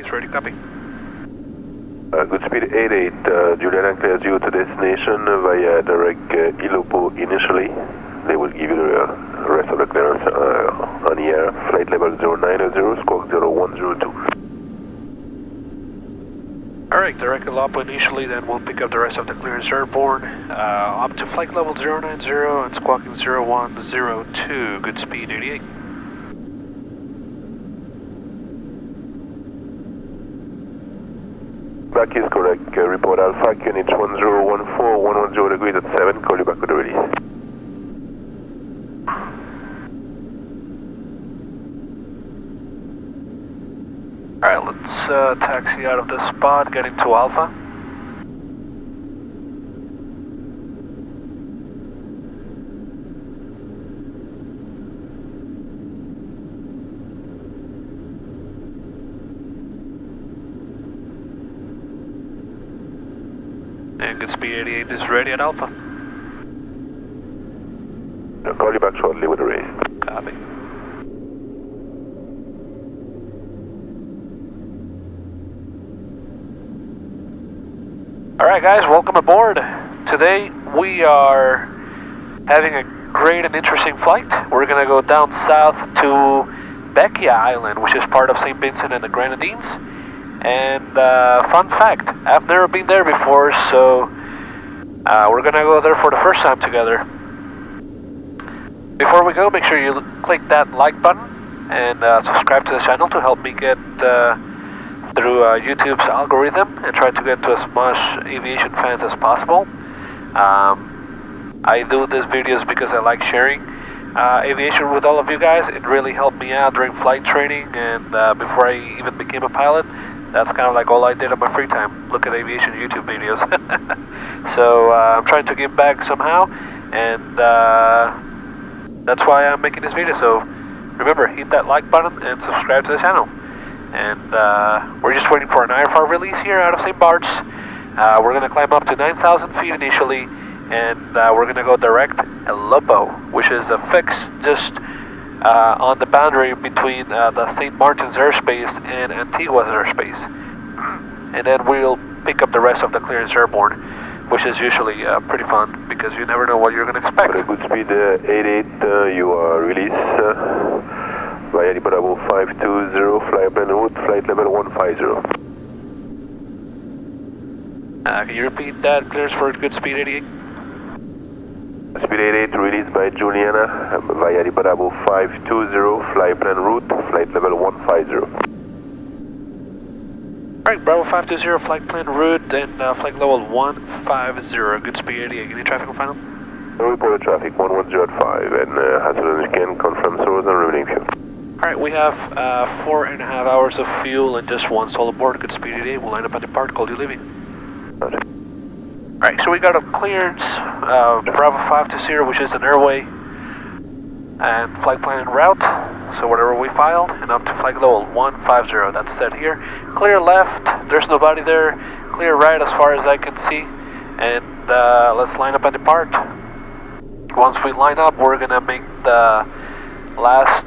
is ready, copy. Good speed 88, Juliana clears you to destination via direct Ilopo initially. They will give you the rest of the clearance on the air. Flight level 090, squawk 0102. Alright, direct Ilopo initially, then we'll pick up the rest of the clearance airborne. Up to flight level 090 and squawking 0102, good speed 88. Back is correct. Report Alpha, QNH 1014, 110 degrees at 7. Call you back with the release. Alright, let's taxi out of this spot, get into Alpha. And good speed 88 is ready at Alpha. I'll call you back shortly with the race. Copy. Alright guys, welcome aboard. Today we are having a great and interesting flight. We're going to go down south to Bequia Island, which is part of St Vincent and the Grenadines. And fun fact, I've never been there before, so we're gonna go there for the first time together. Before we go, make sure you click that like button and subscribe to the channel to help me get through YouTube's algorithm and try to get to as much aviation fans as possible. I do these videos because I like sharing aviation with all of you guys. It really helped me out during flight training and before I even became a pilot. That's kind of like all I did on my free time, look at aviation YouTube videos. So I'm trying to give back somehow, and that's why I'm making this video. So remember, hit that like button and subscribe to the channel. And we're just waiting for an IFR release here out of St. Bart's. We're going to climb up to 9,000 feet initially, and we're going to go direct Ilopo, which is a fix just on the boundary between the St. Martin's airspace and Antigua's airspace. And then we'll pick up the rest of the clearance airborne, which is usually pretty fun because you never know what you're going to expect. Good speed 88, you are released via the Bravo 520, fly plan route, flight level 150. Can you repeat that clearance for good speed 88? Speed 88 released by Juliana via the Bravo 520, fly plan route, flight level 150. Alright, Bravo 520, flight plan route and flight level 150, good speed 88. Any traffic on final? Report traffic 110 at 5 and as soon as you can confirm source and remaining fuel. Alright, we have 4.5 hours of fuel and just one soul aboard, good speed 88. We'll line up at the part, call you leaving. Okay. Alright, so we got a clearance, Bravo 520, which is an airway, and flight plan en route, so whatever we filed, and up to flight level 150, that's set here. Clear left, there's nobody there, clear right as far as I can see, and let's line up and depart. Once we line up, we're gonna make the last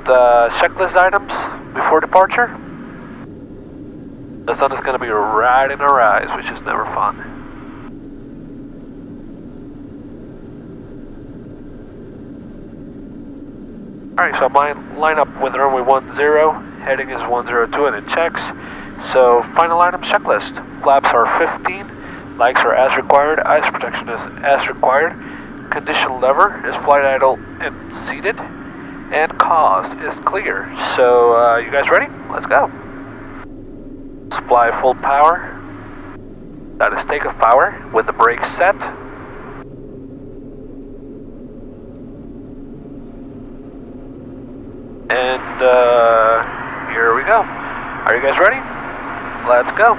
checklist items before departure. The sun is gonna be right in our eyes, which is never fun. Alright, so I line up with runway 10, heading is 102 and it checks. So final items checklist. Flaps are 15, lights are as required, ice protection is as required, condition lever is flight idle and seated, and cost is clear. So you guys ready? Let's go. Supply full power. That is takeoff power with the brakes set. And here we go. Are you guys ready? Let's go.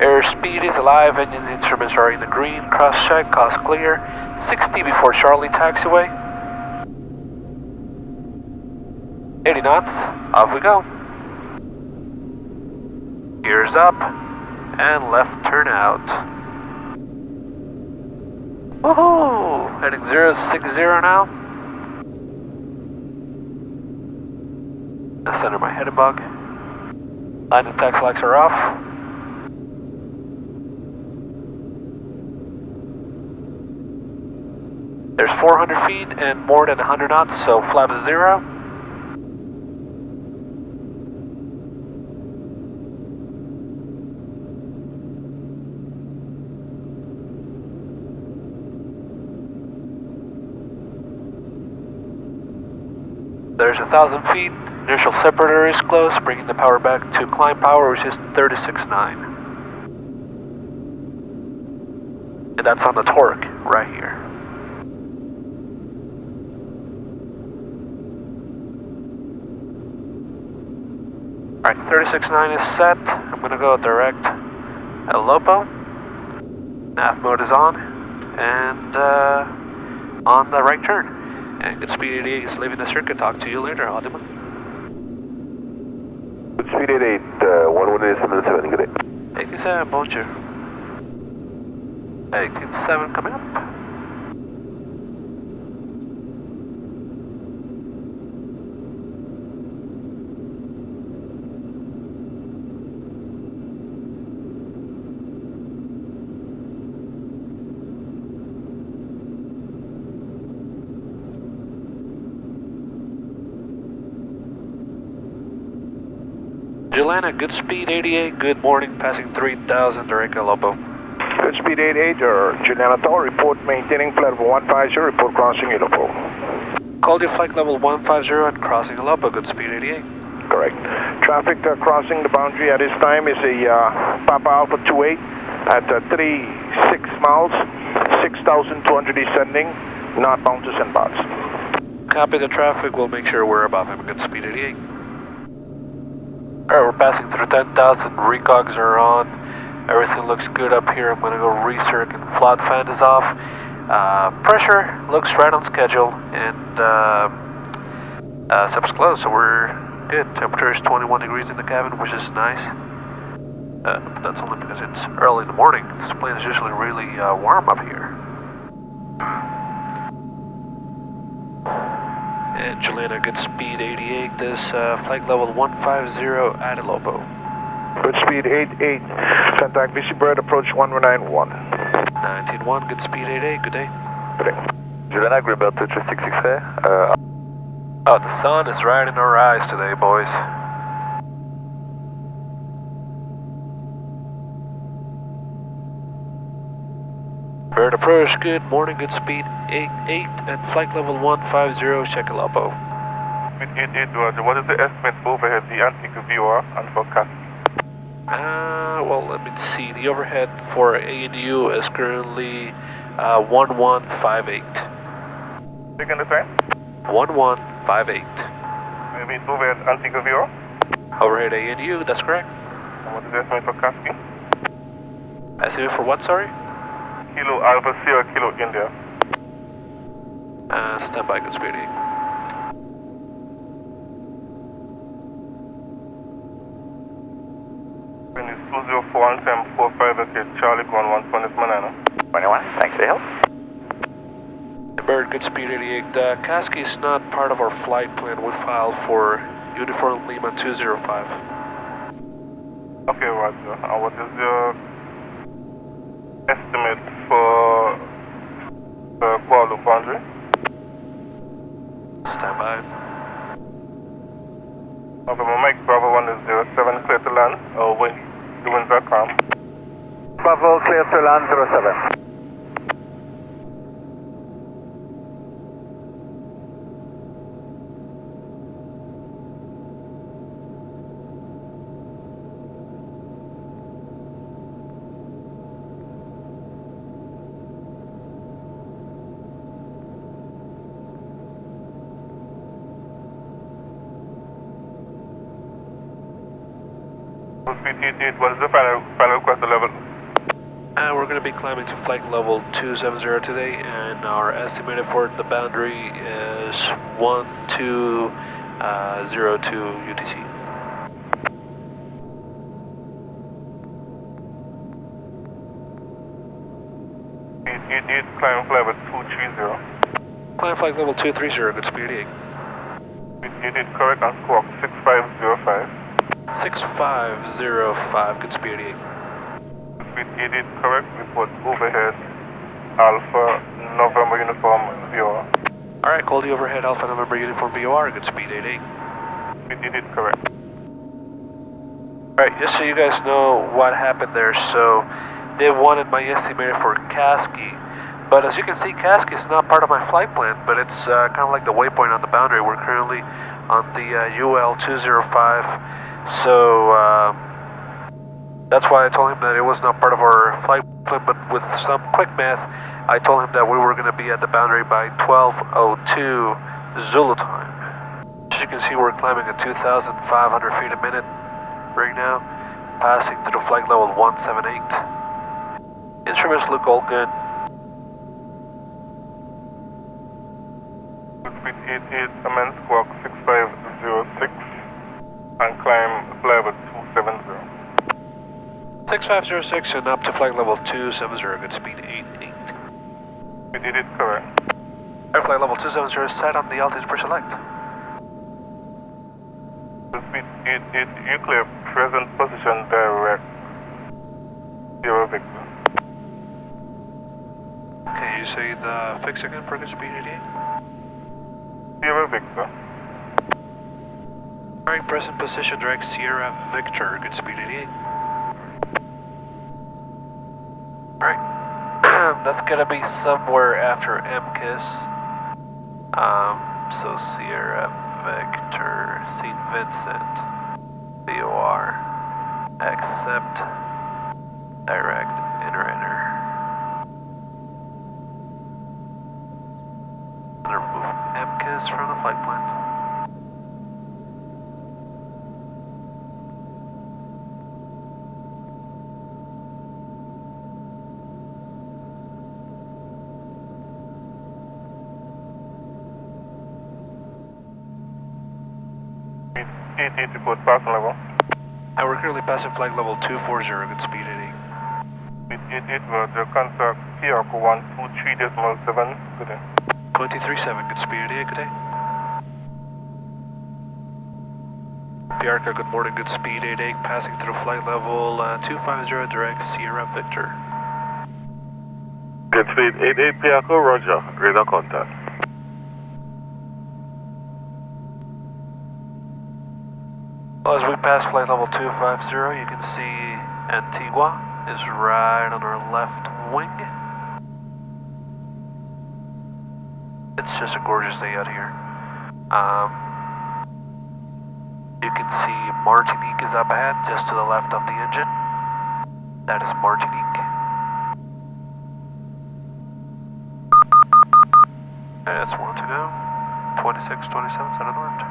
Airspeed is alive, engine instruments are in the green, cross check, cost clear, 60 before Charlie taxiway. 80 knots, off we go. Gears up, and left turn out. Woohoo! Heading 060 now. I center my heading bug. Landing tax lights are off. There's 400 feet and more than 100 knots, so flap is 0. There's 1,000 feet. Inertial separator is close, bringing the power back to climb power, which is 36.9. And that's on the torque right here. Alright, 36.9 is set. I'm going to go direct El Lopo. Nav mode is on. And on the right turn. And Goodspeed 88 is leaving the circuit. Talk to you later, Adima. Goodspeed 88, 1187, good day. 87, bonjour. 187 coming up. Juliana, Goodspeed 88, good morning, passing 3,000, direct El Lopo. Goodspeed 88, Juliana Tower, report maintaining flight level 150, report crossing El Lopo. Called you flight level 150 and crossing El Lopo, Goodspeed 88. Correct. Traffic crossing the boundary at this time is a Papa Alpha 28 at 36 miles, 6,200 descending, northbound to St Barthelemy. Copy the traffic, we'll make sure we're above him, Goodspeed 88. Alright, we're passing through 10,000, recogs are on, everything looks good up here. I'm going to go recirc and flood fan is off. Pressure looks right on schedule, and sub's closed, so we're good. Temperature is 21 degrees in the cabin, which is nice. But that's only because it's early in the morning. This plane is usually really warm up here. And Juliana, Goodspeed 88, this flight level 150 at El Lopo. Goodspeed 88, contact VC Bird, approach 1191. 191, Goodspeed 88, good day. Good day. Juliana, Greenbelt 236 Oh, the sun is right in our eyes today, boys. Bird approach, good morning, Goodspeed 88 at flight level 150, check El Lopo. Goodspeed 88, Roger. What is the estimate for overhead, the antique viewer, and forecast? Well, let me see. The overhead for ANU is currently 1158. Second the time? 1158. Maybe it's overhead antique viewer? Overhead ANU, that's correct. And what is the estimate for casting? Estimate for what, sorry? Kilo Alpha Sierra Kilo India. Stand by, Goodspeed 88. When it's 204 and 745, okay, Charlie 1120 is Manana. 21, thanks for the help. Bird, Goodspeed 88. Kasky is not part of our flight plan. We filed for Uniform Lima 205. Okay, Roger. And what is your estimate for the Kuala boundary? Stand by. Okay, my Mike Bravo 107, clear to land. The winds are calm. Bravo, clear to land 07. What is the final request level? We're going to be climbing to flight level 270 today, and our estimated for the boundary is 1202 UTC. Climb flight level 230. Climb flight level 230, Goodspeed 88. You did correct on squawk 6505. 6505, good speed 88. You did correct, report overhead Alpha November Uniform VOR. Alright, call the overhead Alpha November Uniform BOR, good speed 88. You did correct. Alright, just so you guys know what happened there, so they wanted my estimator for Kasky, but as you can see, Kasky is not part of my flight plan, but it's kind of like the waypoint on the boundary. We're currently on the UL 205, so that's why I told him that it was not part of our flight plan, but with some quick math, I told him that we were going to be at the boundary by 12:02 Zulu time. As you can see, we're climbing at 2,500 feet a minute right now, passing through flight level 178. Instruments look all good. Speed 88, amend squawk 6506 and climb level 270. 6506 and up to flight level 270, good speed 88. You did it correct. Air flight level 270 is set on the altitude pre-select. Speed 88, you clear present position direct 0 Victor. Can you say the fix again for good speed 88? 0 Victor. Alright, present position direct Sierra Victor, good speed 88. Alright, that's gonna be somewhere after MKISS. So Sierra Victor, St Vincent, BOR, accept, direct, enter. And remove MKISS from the flight plan. Speed 88 report passing level. And we're currently passing flight level 240, good speed 88. Speed 88 Roger, contact Tiago 123.7, good day. 237, good speed 88, good day. Piarca, good morning, good speed 88, passing through flight level 250, direct Sierra Victor. Good speed 88 Piaco, roger. Radar contact. Well, as we pass flight level 250, you can see Antigua is right on our left wing. It's just a gorgeous day out here. You can see Martinique is up ahead, just to the left of the engine. That is Martinique. That's one to go. 26, 27, center north.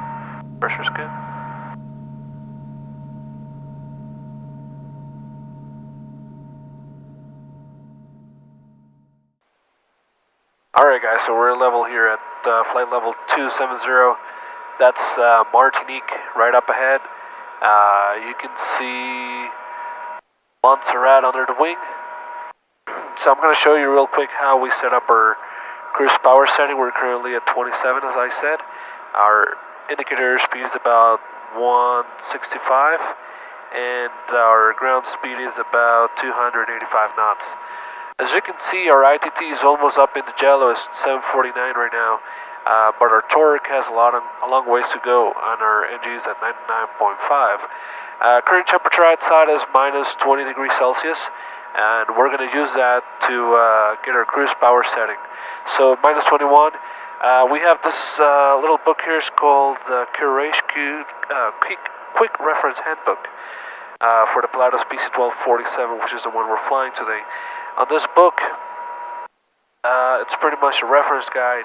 Pressure's good. Alright guys, so we're level here at flight level 270. That's Martinique right up ahead. You can see Montserrat under the wing. So I'm going to show you real quick how we set up our cruise power setting. We're currently at 27 as I said. Our indicator speed is about 165 and our ground speed is about 285 knots. As you can see, our ITT is almost up in the jello. It's 749 right now, but our torque has a long ways to go on our NGs at 99.5. Current temperature outside is minus 20 degrees Celsius, and we're going to use that to get our cruise power setting. So minus 21. We have this little book here. It's called the Quick Reference Handbook for the Pilatus PC-12 47, which is the one we're flying today. On this book, it's pretty much a reference guide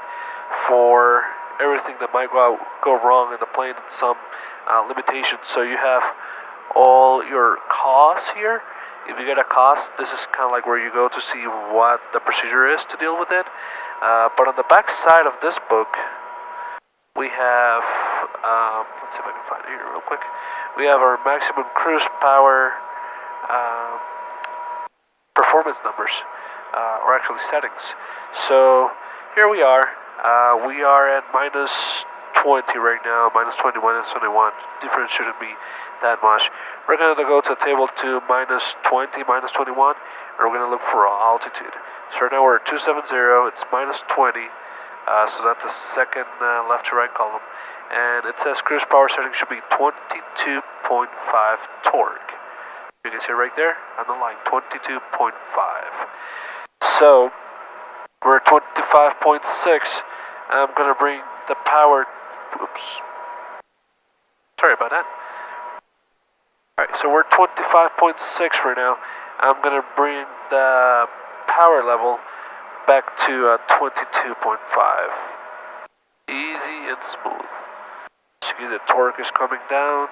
for everything that might go wrong in the plane and some limitations. So you have all your costs here. If you get a cost, this is kind of like where you go to see what the procedure is to deal with it. But on the back side of this book, we have, let's see if I can find it here real quick. We have our maximum cruise power performance numbers, or actually settings. So here we are at minus 20 right now, minus 20, minus 21. Difference shouldn't be that much. We're going to go to table 2, minus 20, minus 21, and we're going to look for altitude. So right now we're at 270, it's minus 20, so that's the second left to right column. And it says cruise power setting should be 22.5 torque. You can see right there on the line, 22.5. So we're at 25.6. I'm going to bring the power, oops, sorry about that. Alright, so we're 25.6 right now. I'm going to bring the power level back to 22.5. Easy and smooth. See the torque is coming down.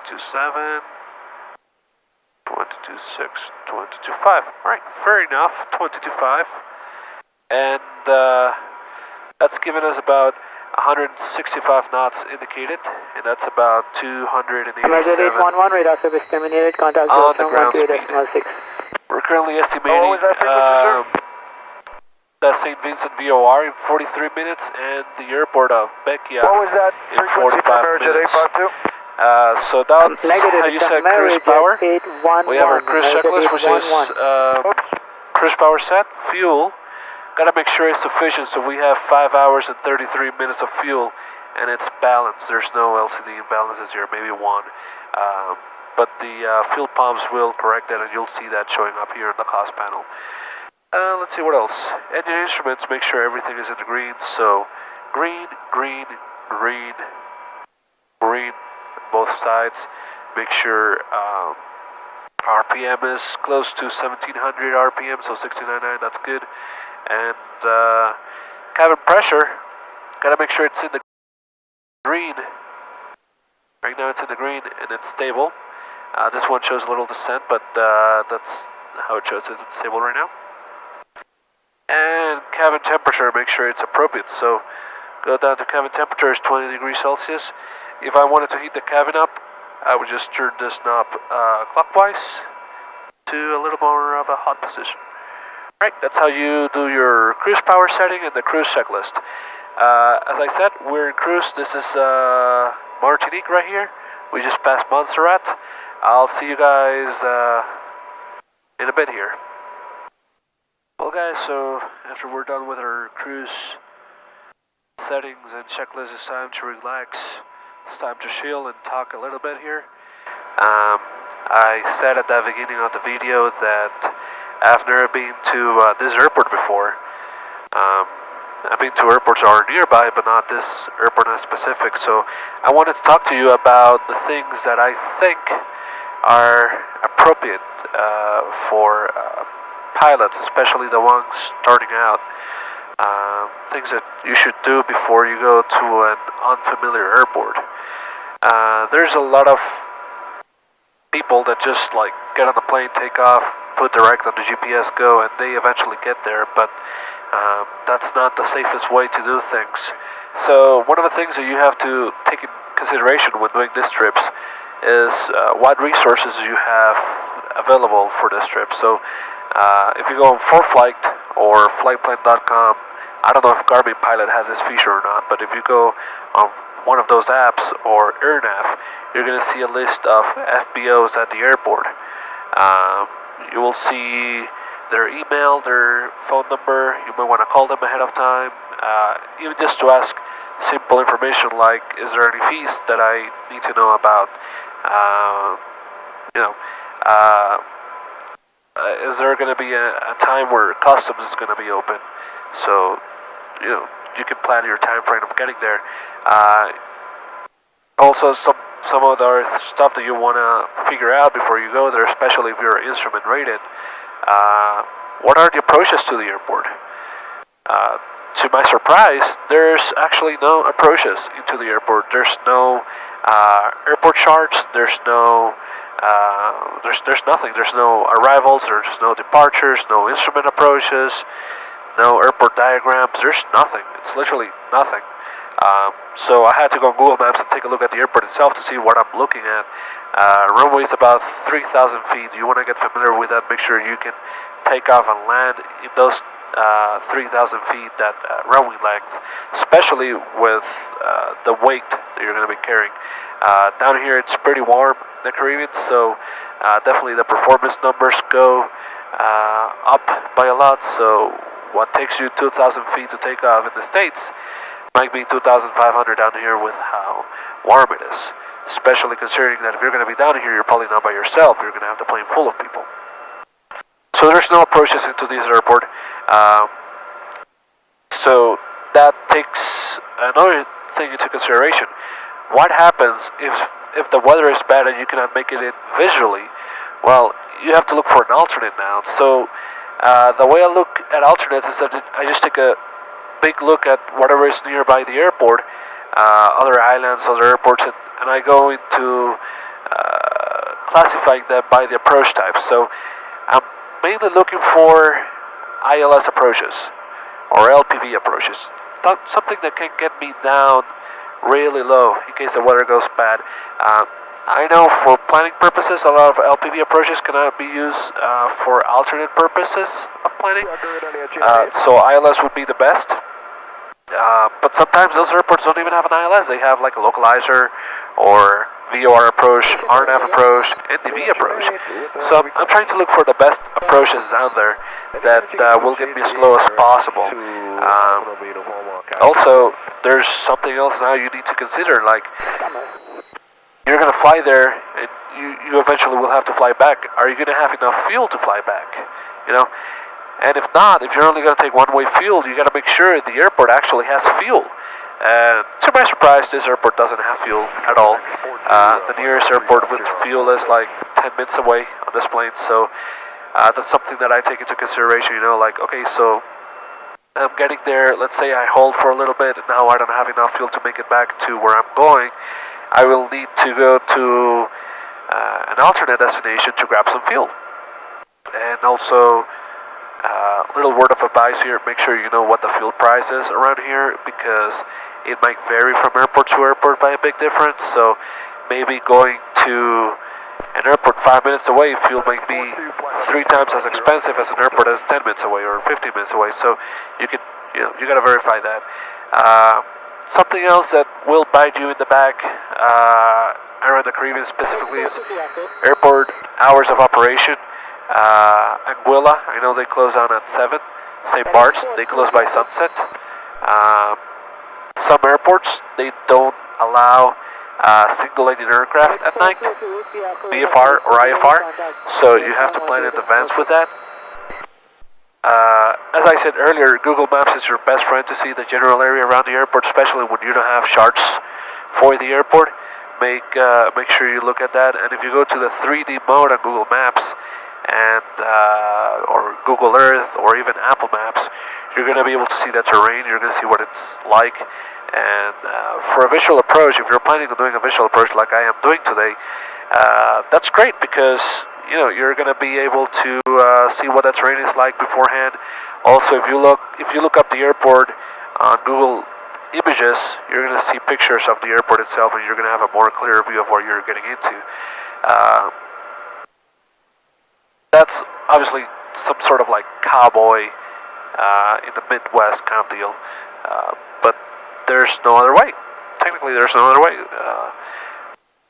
Two 7, 22 6, 22 5. Alright, fair enough, 22 5. And that's given us about 165 knots indicated, and that's about 287 radar service terminated, contact on the ground speed. We're currently estimating the St Vincent VOR in 43 minutes and the airport of Bequia in 45 minutes. So that's how you set cruise power. We have our cruise checklist, which is cruise power set, fuel. Gotta make sure it's sufficient, so we have 5 hours and 33 minutes of fuel, and it's balanced. There's no LCD imbalances here, maybe one. But the fuel pumps will correct that, and you'll see that showing up here in the cost panel. Let's see what else. Engine instruments, make sure everything is in the green. So green, green, green, green. Both sides. Make sure RPM is close to 1700 RPM, so 1699, that's good. And cabin pressure, gotta make sure it's in the green. Right now it's in the green and it's stable. This one shows a little descent, but that's how it shows. It's stable right now. And cabin temperature, make sure it's appropriate. So go down to cabin temperature is 20 degrees Celsius. If I wanted to heat the cabin up, I would just turn this knob clockwise to a little more of a hot position. Alright, that's how you do your cruise power setting and the cruise checklist. As I said, we're in cruise. This is Martinique right here. We just passed Montserrat. I'll see you guys in a bit here. Well guys, so after we're done with our cruise settings and checklist, it's time to relax. It's time to chill and talk a little bit here. I said at the beginning of the video that I've never been to this airport before. I've been to airports that are nearby, but not this airport in specific. So I wanted to talk to you about the things that I think are appropriate for pilots, especially the ones starting out. Things that you should do before you go to an unfamiliar airport. There's a lot of people that just like get on the plane, take off, put direct on the GPS, go, and they eventually get there, but that's not the safest way to do things. So one of the things that you have to take in consideration when doing these trips is what resources you have available for this trip. So if you go on ForFlight or flightplan.com, I don't know if Garmin Pilot has this feature or not, but if you go on one of those apps or AirNav, you're going to see a list of FBOs at the airport. You will see their email, their phone number. You might want to call them ahead of time, even just to ask simple information like, is there any fees that I need to know about? Is there going to be a time where customs is going to be open? So, you can plan your time frame of getting there. Also, some of the stuff that you want to figure out before you go there, especially if you're instrument rated. What are the approaches to the airport? To my surprise, there's actually no approaches into the airport. There's no airport charts. There's no there's nothing. There's no arrivals. There's no departures. No instrument approaches. No airport diagrams. There's nothing. It's literally nothing. So I had to go on Google Maps and take a look at the airport itself to see what I'm looking at. Runway is about 3,000 feet. You want to get familiar with that. Make sure you can take off and land in those 3,000 feet, that runway length, especially with the weight that you're going to be carrying. Down here it's pretty warm in the Caribbean, so definitely the performance numbers go up by a lot. So what takes you 2,000 feet to take off in the States might be 2,500 down here with how warm it is. Especially considering that if you're going to be down here, you're probably not by yourself. You're going to have the plane full of people. So there's no approaches into this airport. So that takes another thing into consideration. What happens if the weather is bad and you cannot make it in visually? Well, you have to look for an alternate now. So the way I look at alternates is that I just take a big look at whatever is nearby the airport, other islands, other airports, and I go into classifying them by the approach type. So I'm mainly looking for ILS approaches or LPV approaches, something that can get me down really low in case the weather goes bad. I know for planning purposes, a lot of LPV approaches cannot be used for alternate purposes of planning. So ILS would be the best. But sometimes those airports don't even have an ILS. They have like a localizer or VOR approach, RNAV approach, NDV approach. So I'm trying to look for the best approaches out there that will get me as low as possible. Also, there's something else now you need to consider. Like, you're going to fly there, and you eventually will have to fly back. Are you going to have enough fuel to fly back? You know? And if not, if you're only going to take one-way fuel, you got to make sure the airport actually has fuel. And to my surprise, this airport doesn't have fuel at all. The nearest airport with fuel is like 10 minutes away on this plane. So that's something that I take into consideration. You know, like, okay, so I'm getting there. Let's say I hold for a little bit, and now I don't have enough fuel to make it back to where I'm going. I will need to go to an alternate destination to grab some fuel. And also, little word of advice here, make sure you know what the fuel price is around here, because it might vary from airport to airport by a big difference. So maybe going to an airport 5 minutes away, fuel might be 3 times as expensive as an airport that's 10 minutes away or 15 minutes away. So you got to verify that. Something else that will bite you in the back around the Caribbean specifically is airport hours of operation. Anguilla, I know they close down at 7. St Bart's, they close by sunset. Some airports, they don't allow single-engine aircraft at night, VFR or IFR, so you have to plan in advance with that. As I said earlier, Google Maps is your best friend to see the general area around the airport, especially when you don't have charts for the airport. Make sure you look at that, and if you go to the 3D mode on Google Maps, and or Google Earth or even Apple Maps, you're going to be able to see that terrain. You're going to see what it's like. And for a visual approach, if you're planning on doing a visual approach like I am doing today, that's great, because you're going to be able to see what that terrain is like beforehand. Also, if you look up the airport on Google Images, you're going to see pictures of the airport itself, and you're going to have a more clear view of what you're getting into. That's obviously some sort of like cowboy in the Midwest kind of deal, but there's no other way. Technically, there's no other way.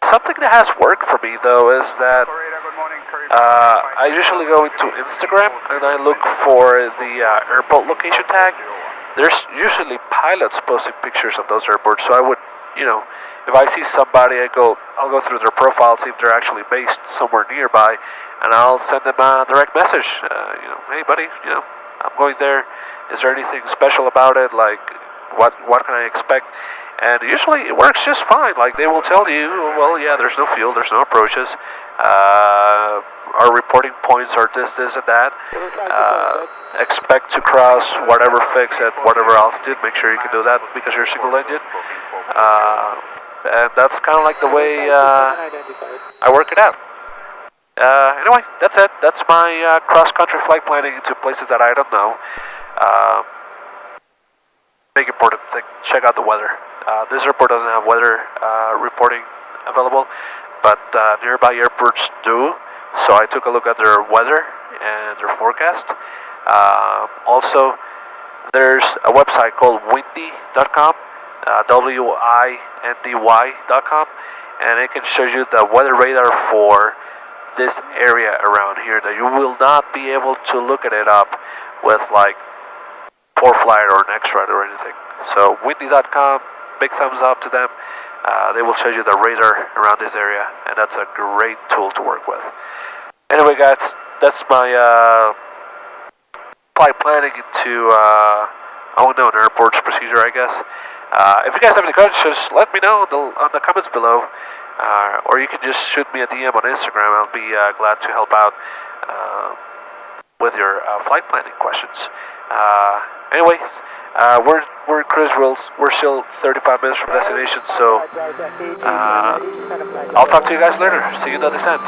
Something that has worked for me, though, is that I usually go into Instagram and I look for the airport location tag. There's usually pilots posting pictures of those airports, so I would, if I see somebody, I'll go through their profile, see if they're actually based somewhere nearby, and I'll send them a direct message. Hey buddy, I'm going there. Is there anything special about it? Like, what can I expect? And usually it works just fine. Like, they will tell you, well, yeah, there's no fuel, there's no approaches. Our reporting points are this, and that. Expect to cross whatever fix at whatever altitude. Make sure you can do that because you're single engine. And that's kind of like the way I work it out. Anyway, that's it. That's my cross-country flight planning into places that I don't know. Big important thing, check out the weather. This airport doesn't have weather reporting available, but nearby airports do. So I took a look at their weather and their forecast. Also, there's a website called windy.com, windy.com, and it can show you the weather radar for this area around here. That you will not be able to look at it up with like ForeFlight or Nextrad or anything. So windy.com, big thumbs up to them. They will show you the radar around this area, and that's a great tool to work with. Anyway, guys, that's my flight planning into unknown airports procedure, I guess. If you guys have any questions, let me know on the comments below, or you can just shoot me a DM on Instagram. I'll be glad to help out with your flight planning questions. Anyways, we're in cruise rules. We're still 35 minutes from destination, so I'll talk to you guys later. See you in the descent.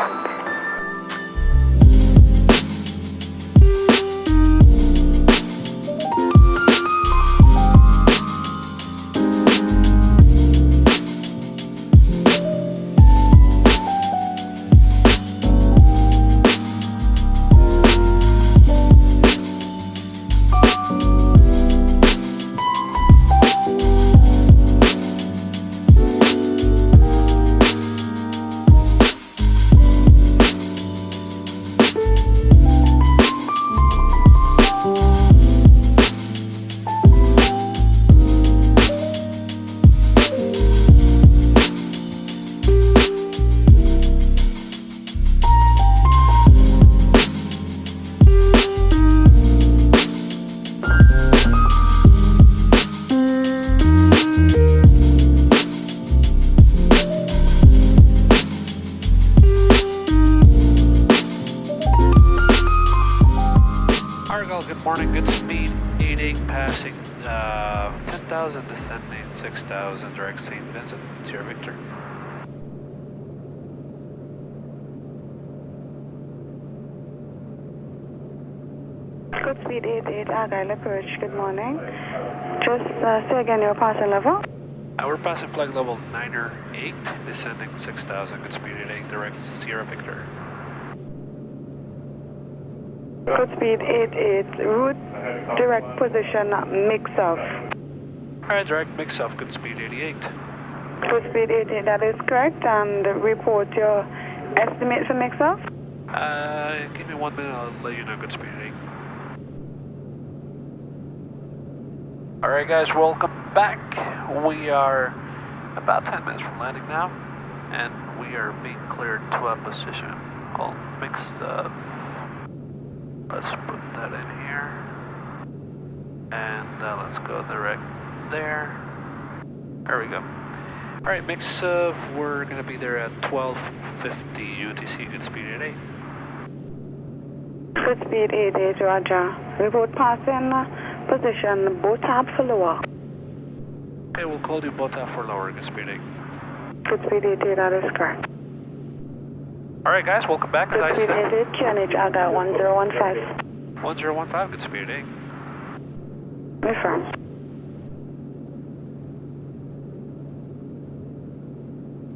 Good morning, good speed, 88 passing, 10,000 descending, 6,000 direct St Vincent, Sierra Victor. Good speed 88, Argyle approach, good morning. Just say again your passing level. We're passing flight level 908, descending 6,000, good speed 88, direct Sierra Victor. Good speed 88, route direct position mix-off. Alright, direct mix-off, good speed 88. Good speed 88, that is correct, and report your estimate for mix-off. Give me 1 minute, I'll let you know, good speed 88. Alright guys, welcome back. We are about 10 minutes from landing now, and we are being cleared to a position called mix-off. Let's put that in here, and let's go direct there. There we go. Alright, mix of, we're going to be there at 1250 UTC, good speed 88. Good speed 88, Roger. Report passing position, BOTAB for lower. Okay, we'll call you BOTAB for lower, good speed 8. Good speed 88, that is correct. Alright guys, welcome back, as I said. Good speed 88, QNH Aga 1015. 1015, good speed 8. Affirm.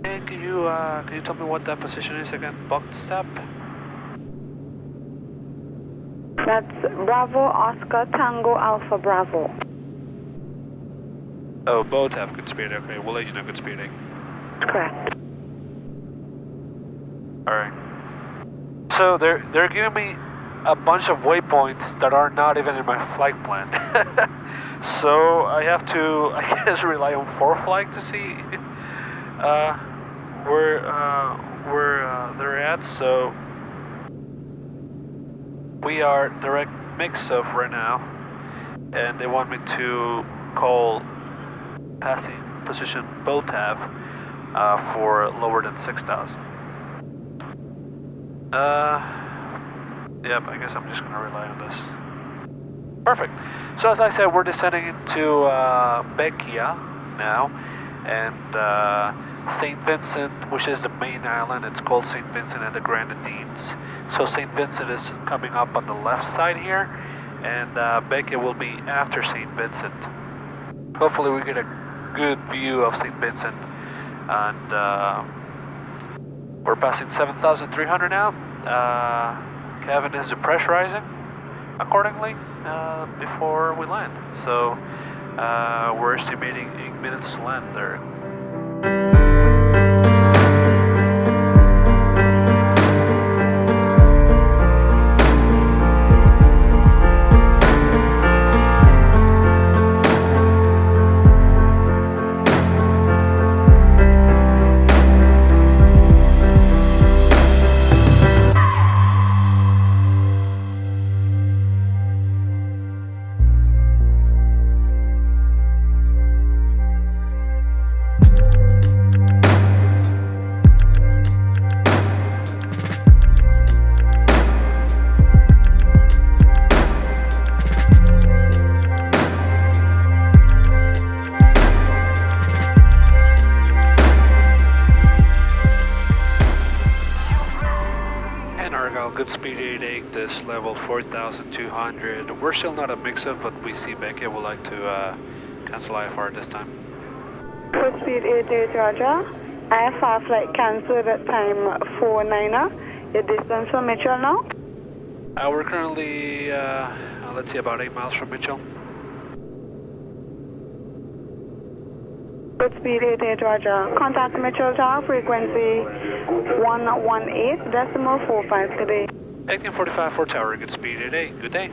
And can you tell me what that position is again? Bucked step? That's Bravo Oscar Tango Alpha Bravo. Oh, both have good speed, okay, we'll let you know good speed 8. Correct. Alright. So they're giving me a bunch of waypoints that are not even in my flight plan. So I have to, I guess, rely on ForeFlight to see where they're at. So we are direct mix-off right now, and they want me to call passing position BOTAB for lower than 6,000. Yep, I guess I'm just going to rely on this. Perfect. So as I said, we're descending into Bequia now, and St Vincent, which is the main island. It's called St Vincent and the Grenadines. So St Vincent is coming up on the left side here, and Bequia will be after St Vincent. Hopefully we get a good view of St Vincent, and we're passing 7,300 now. Cabin is depressurizing accordingly before we land, so we're estimating 8 minutes to land there. Good speed 88, this level 4,200. We're still not a mix-up, but we see Bequia would like to cancel IFR this time. Good speed 88, Roger. IFR flight cancelled at time 49er. Your distance from Mitchell now? We're currently, let's see, about 8 miles from Mitchell. Good speed 88, Roger. Contact Mitchell Tower, frequency 118.45 today. 1845 for tower, good speed 88, good day.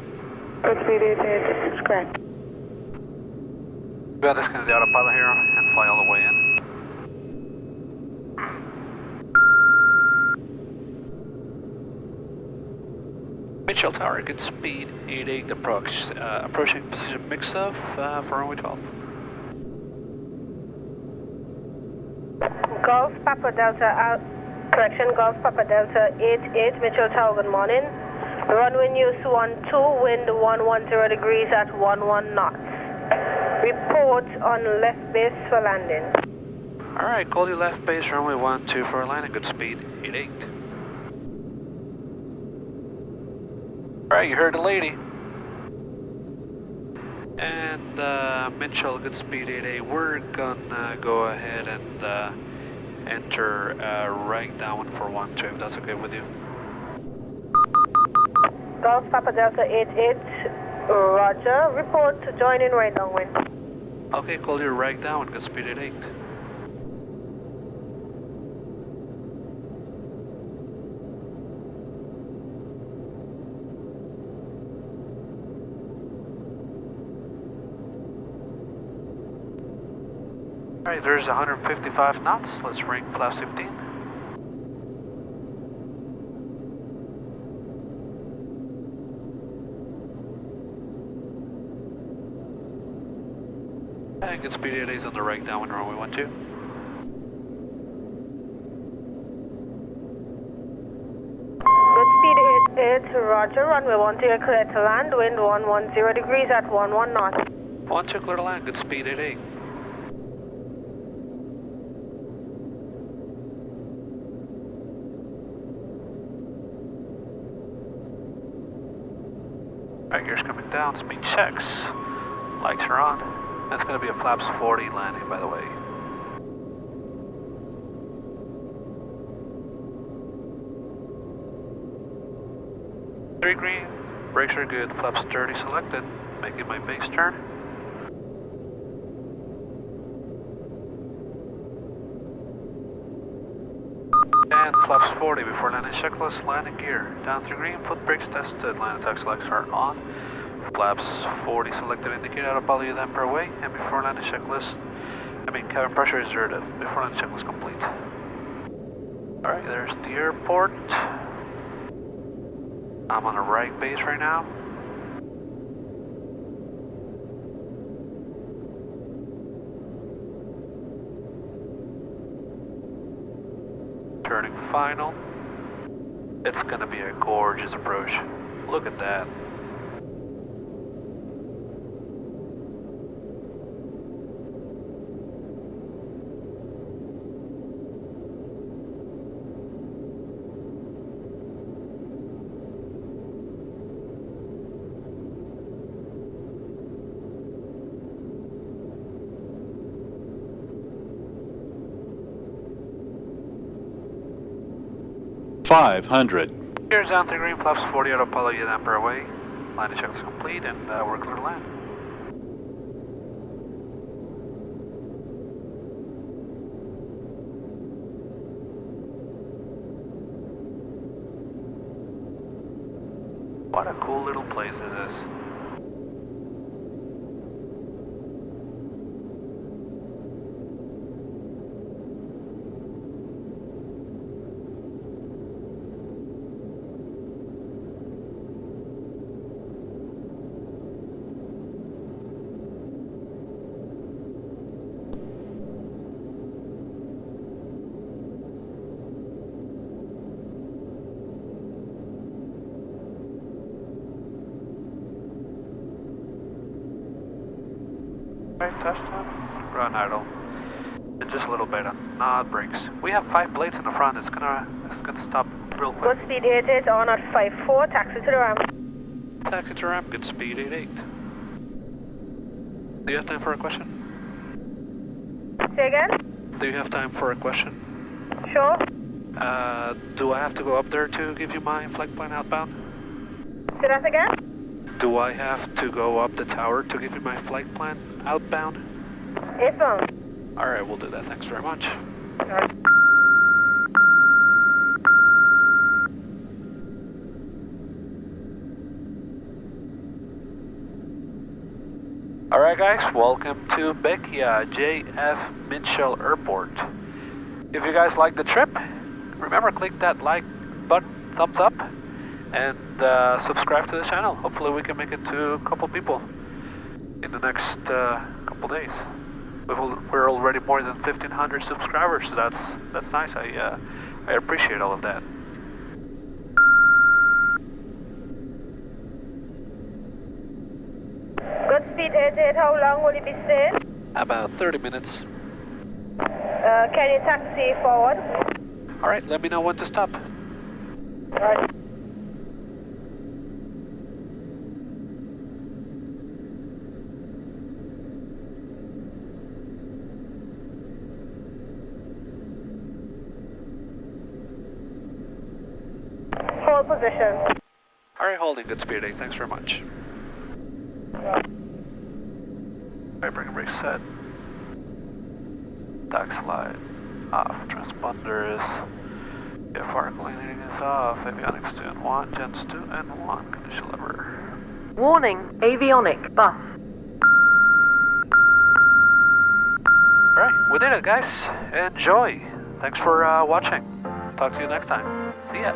Good speed 88, that's correct. We'll disconnect the autopilot here and fly all the way in. Mitchell Tower, good speed 88 approach, approaching position mix-up for runway 12. Golf Papa Delta correction, Golf Papa Delta 88, Mitchell Tower, good morning. Runway news 12, wind 110 degrees at 11 knots. Report on left base for landing. Alright, call you left base, runway 12 for landing, good speed 88. Alright, you heard the lady. And Mitchell, good speed 88. We're gonna go ahead and enter right downwind for 12, if that's okay with you. Golf Papa Delta 88, Roger. Report to join in right downwind. Okay, call you right downwind, good speed 88. Alright, there's 155 knots. Let's ring flaps 15. And good speed 88 is on the right downwind runway 12. Good speed 88, Roger. Runway 12, clear to land. Wind 110 degrees at 11 knots. 12, clear to land. Good speed 88. Right, gears coming down, speed checks. Lights are on. That's going to be a flaps 40 landing, by the way. Three green, brakes are good, flaps 30 selected, making my base turn. And flaps 40 before landing checklist, landing gear. Down through green, foot brakes tested, landing tax lights are on. Flaps 40 selected, indicate autopilot then per way, and before landing checklist, cabin pressure is zero before landing checklist complete. Alright, there's the airport. I'm on the right base right now. Turning final. It's gonna be a gorgeous approach. Look at that. 500. Here's down to green flaps 40 out of Apollo Yacht Amber away. Landing check is complete and we're clear to land. What a cool little place this is. Right, touchdown, run idle, and just a little bit on nod brakes. We have 5 blades in the front. It's gonna stop real quick. Good speed 88 on at 54. Taxi to the ramp. Taxi to ramp. Good speed 88. Do you have time for a question? Say again? Do you have time for a question? Sure. Do I have to go up there to give you my flight plan outbound? Say that again? Do I have to go up the tower to give you my flight plan outbound? Eastbound. Alright, we'll do that. Thanks very much. Alright guys, welcome to Bequia, JF Mitchell Airport. If you guys like the trip, remember click that like button, thumbs up, and subscribe to the channel. Hopefully we can make it to a couple people in the next couple days. We're already more than 1,500 subscribers, so that's nice. I appreciate all of that. Good speed 88. How long will you be staying? About 30 minutes. Can you taxi forward? Alright, let me know when to stop. Right. Hold position. Alright, holding good speed 8. Thanks very much. Alright, bring brake set. Taxi light off. Transponder is. VFR cleaning is off. Avionics 2 and 1. Gens 2 and 1. Condition lever. Warning, avionic bus. Alright, we did it guys. Enjoy. Thanks for watching. Talk to you next time. See ya.